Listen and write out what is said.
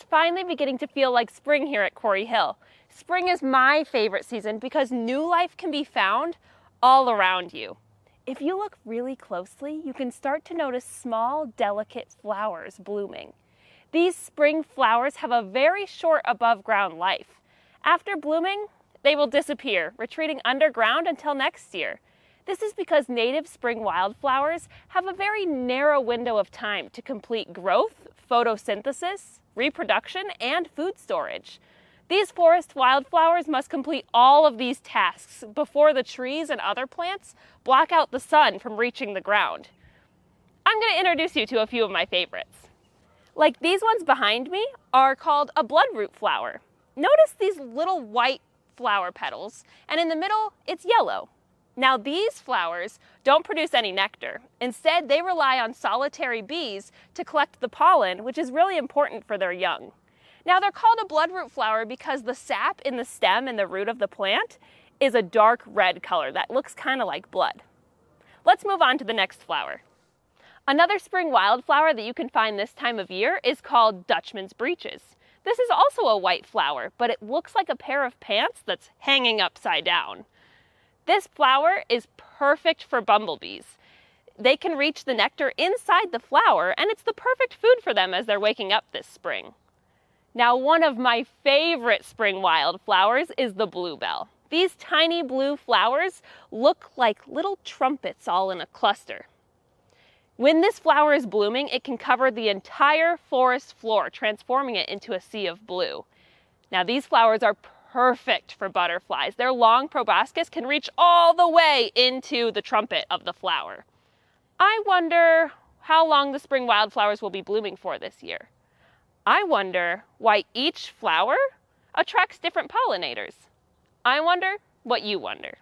It's finally beginning to feel like spring here at Quarry Hill. Spring is my favorite season because new life can be found all around you. If you look really closely, you can start to notice small, delicate flowers blooming. These spring flowers have a very short above-ground life. After blooming, they will disappear, retreating underground until next year. This is because native spring wildflowers have a very narrow window of time to complete growth, photosynthesis, reproduction, and food storage. These forest wildflowers must complete all of these tasks before the trees and other plants block out the sun from reaching the ground. I'm going to introduce you to a few of my favorites. Like these ones behind me are called a bloodroot flower. Notice these little white flower petals, and in the middle it's yellow. Now these flowers don't produce any nectar. Instead, they rely on solitary bees to collect the pollen, which is really important for their young. Now they're called a bloodroot flower because the sap in the stem and the root of the plant is a dark red color that looks kind of like blood. Let's move on to the next flower. Another spring wildflower that you can find this time of year is called Dutchman's Breeches. This is also a white flower, but it looks like a pair of pants that's hanging upside down. This flower is perfect for bumblebees. They can reach the nectar inside the flower, and it's the perfect food for them as they're waking up this spring. Now, one of my favorite spring wildflowers is the bluebell. These tiny blue flowers look like little trumpets all in a cluster. When this flower is blooming, it can cover the entire forest floor, transforming it into a sea of blue. Now, these flowers are perfect for butterflies. Their long proboscis can reach all the way into the trumpet of the flower. I wonder how long the spring wildflowers will be blooming for this year. I wonder why each flower attracts different pollinators. I wonder what you wonder.